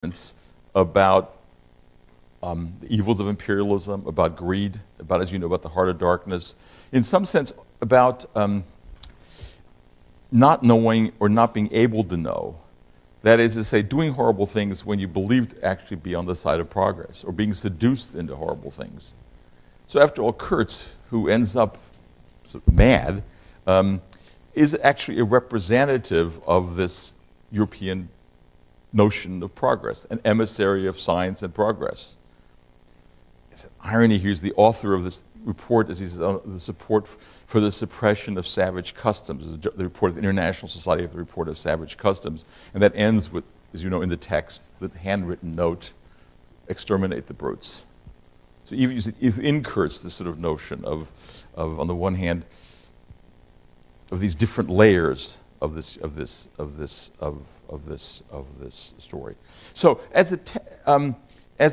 about the evils of imperialism, about greed, about, as you know, about the heart of darkness. In some sense, about not knowing or not being able to know. That is to say, doing horrible things when you believe to actually be on the side of progress, or being seduced into horrible things. So after all, Kurtz, who ends up sort of mad, is actually a representative of this European notion of progress, an emissary of science and progress. It's an irony here is the author of this report, as he says, the support for the suppression of savage customs, the report of the International Society of the Report of Savage Customs, and that ends with, as you know, in the text, the handwritten note, exterminate the brutes. So even in Kurtz, this sort of notion of on the one hand, of these different layers of this story. So as a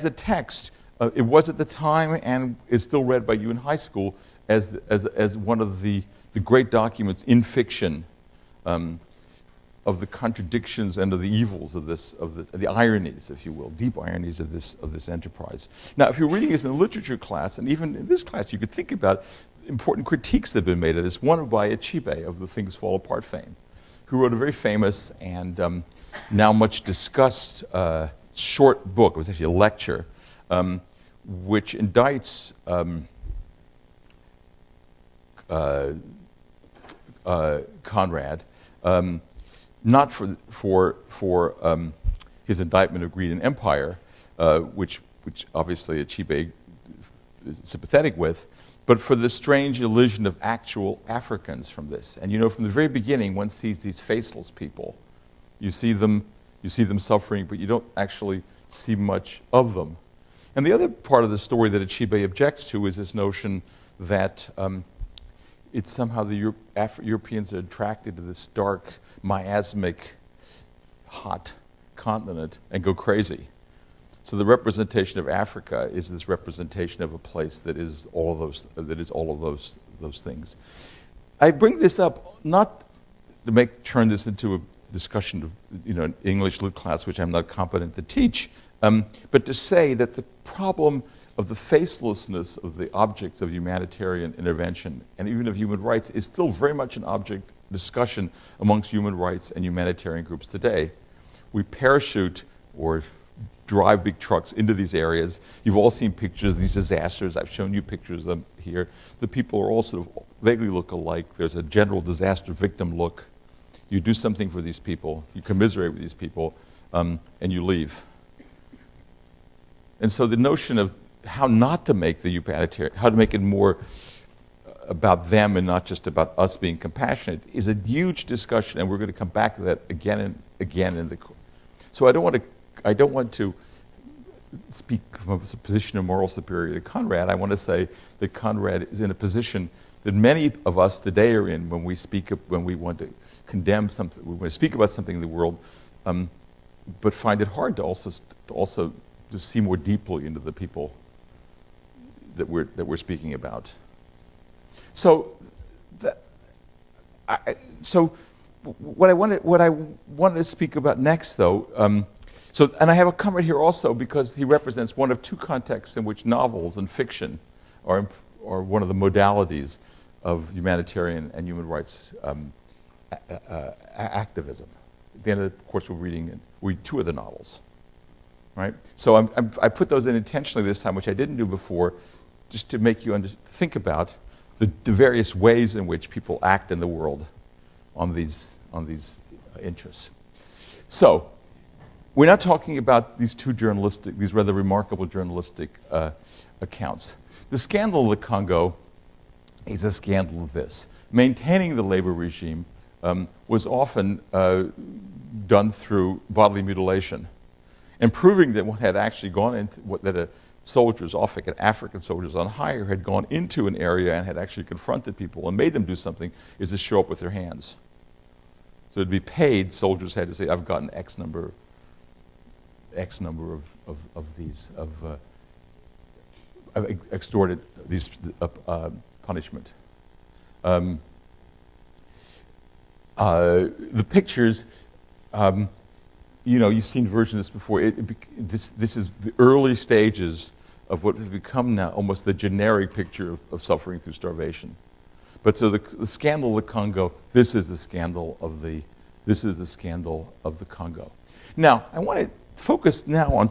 text, it was at the time and is still read by you in high school as one of the great documents in fiction of the contradictions and of the evils of the ironies, if you will, deep ironies of this enterprise. Now, if you're reading this in a literature class, and even in this class, you could think about important critiques that have been made of this. One by Achibe of the Things Fall Apart fame, who wrote a very famous and now much discussed short book. It was actually a lecture, which indicts Conrad, not for his indictment of greed and empire, which obviously Achibe is sympathetic with, but for the strange illusion of actual Africans from this. And you know, from the very beginning, one sees these faceless people. You see them suffering, but you don't actually see much of them. And the other part of the story that Achibe objects to is this notion that it's somehow the Europeans are attracted to this dark, miasmic, hot continent and go crazy. So the representation of Africa is this representation of a place that is all of those things. I bring this up not to turn this into a discussion of an English lit class, which I'm not competent to teach, but to say that the problem of the facelessness of the objects of humanitarian intervention and even of human rights is still very much an object discussion amongst human rights and humanitarian groups today. We parachute or drive big trucks into these areas. You've all seen pictures of these disasters. I've shown you pictures of them here. The people are all sort of vaguely look alike. There's a general disaster victim look. You do something for these people, you commiserate with these people, and you leave. And so the notion of how not to make the humanitarian, how to make it more about them and not just about us being compassionate is a huge discussion, and we're going to come back to that again and again in the. So I don't want to speak from a position of moral superiority to Conrad. I want to say that Conrad is in a position that many of us today are in when we want to condemn something, we want to speak about something in the world, but find it hard to also to see more deeply into the people that we're speaking about. So, what I wanted to speak about next, though. And I have a comment here also because he represents one of two contexts in which novels and fiction are one of the modalities of humanitarian and human rights activism. At the end of the course, we're reading two of the novels, right? So I put those in intentionally this time, which I didn't do before, just to make you think about the various ways in which people act in the world on these interests. So. We're not talking about these rather remarkable journalistic accounts. The scandal of the Congo is a scandal of this. Maintaining the labor regime was often done through bodily mutilation. And proving that one had actually gone into, that soldiers, often African soldiers on hire, had gone into an area and had actually confronted people and made them do something is to show up with their hands. So to be paid, soldiers had to say, I've gotten X number of these extorted these punishment. The pictures you've seen versions of this before. This is the early stages of what has become now almost the generic picture of suffering through starvation. But so the scandal of the Congo, this is the scandal of the Congo. Now, I want to focus now on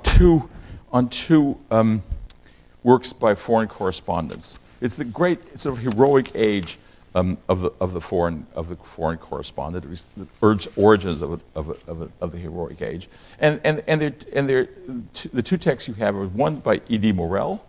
two works by foreign correspondents. It's the great sort of heroic age of the foreign correspondent, at least the origins of the heroic age. And the two texts you have are one by E.D. Morel,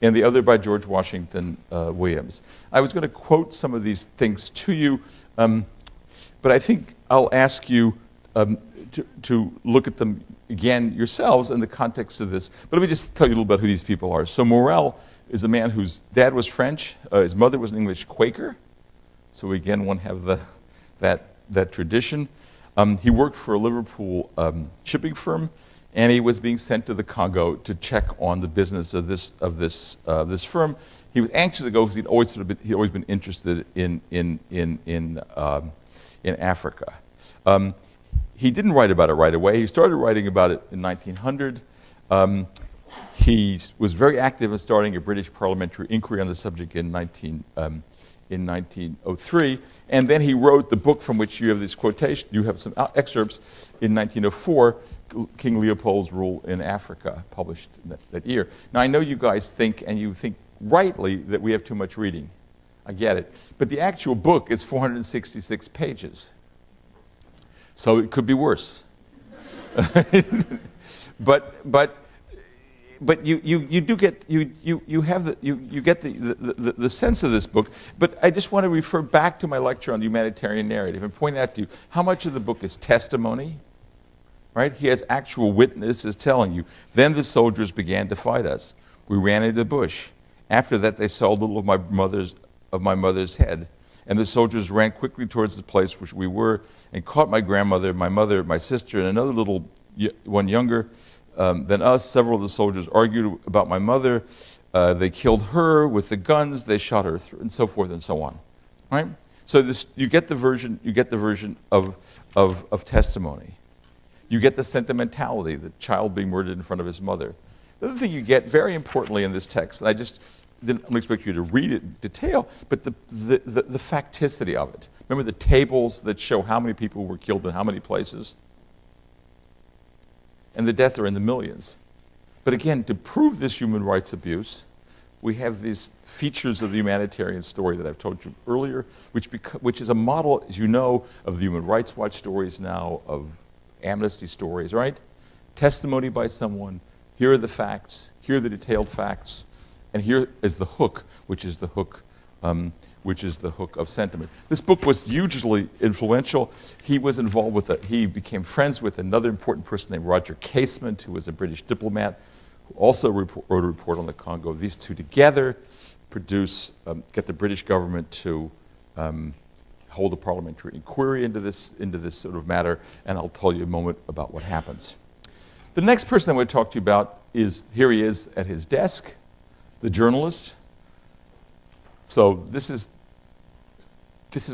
and the other by George Washington Williams. I was going to quote some of these things to you, but I think I'll ask you to look at them again yourselves in the context of this. But let me just tell you a little bit who these people are. So Morel is a man whose dad was French, his mother was an English Quaker. So again, one have that tradition. He worked for a Liverpool shipping firm, and he was being sent to the Congo to check on the business of this firm. He was anxious to go because he'd always been interested in Africa. He didn't write about it right away. He started writing about it in 1900. He was very active in starting a British parliamentary inquiry on the subject in 1903, and then he wrote the book from which you have this quotation. You have some excerpts in 1904, King Leopold's Rule in Africa, published that year. Now, I know you guys think, and you think rightly, that we have too much reading. I get it. But the actual book is 466 pages. So it could be worse. but you do get you have you get the sense of this book. But I just want to refer back to my lecture on the humanitarian narrative and point out to you how much of the book is testimony. Right? He has actual witnesses telling you. Then the soldiers began to fight us. We ran into the bush. After that, they saw a little of my mother's head. And the soldiers ran quickly towards the place which we were and caught my grandmother, my mother, my sister, and another little one younger than us. Several of the soldiers argued about my mother. They killed her with the guns. They shot her through, and so forth and so on. Right? So you get the version. You get the version of testimony. You get the sentimentality, the child being murdered in front of his mother. The other thing you get, very importantly in this text, and I just didn't expect you to read it in detail, but the facticity of it. Remember the tables that show how many people were killed in how many places? And the deaths are in the millions. But again, to prove this human rights abuse, we have these features of the humanitarian story that I've told you earlier, which is a model, as you know, of the Human Rights Watch stories now, of Amnesty stories, right? Testimony by someone. Here are the facts. Here are the detailed facts. And here is the hook, which is the hook of sentiment. This book was hugely influential. He was involved with he became friends with another important person named Roger Casement, who was a British diplomat, who also wrote a report on the Congo. These two together get the British government to hold a parliamentary inquiry into this sort of matter, and I'll tell you a moment about what happens. The next person I want to talk to you about here he is at his desk, the journalist. So this is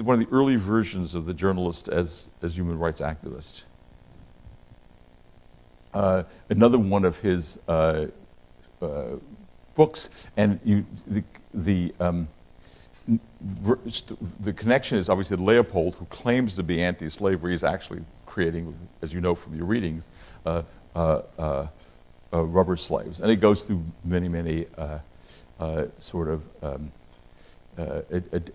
one of the early versions of the journalist as human rights activist. Another one of his books, and the connection is obviously Leopold, who claims to be anti-slavery, is actually creating, as you know from your readings, rubber slaves, and it goes through many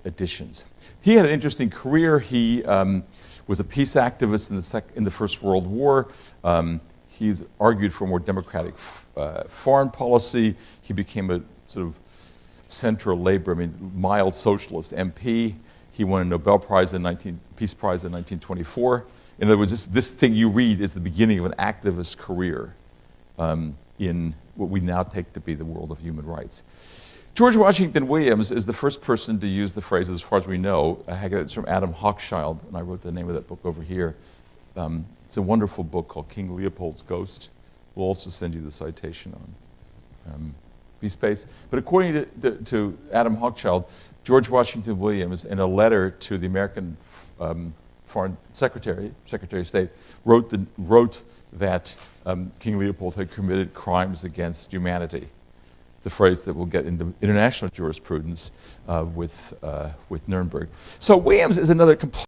additions. He had an interesting career. He was a peace activist in the First World War. He's argued for more democratic foreign policy. He became a sort of central labor, mild socialist MP. He won a Nobel Prize Peace Prize in 1924. In other words, this thing you read is the beginning of an activist career in what we now take to be the world of human rights. George Washington Williams is the first person to use the phrase, as far as we know. It's from Adam Hochschild, and I wrote the name of that book over here. It's a wonderful book called King Leopold's Ghost. We'll also send you the citation on B-Space. But according to Adam Hochschild, George Washington Williams, in a letter to the American Foreign Secretary of State, wrote that King Leopold had committed crimes against humanity. The phrase that will get into international jurisprudence with Nuremberg. So Williams is another complete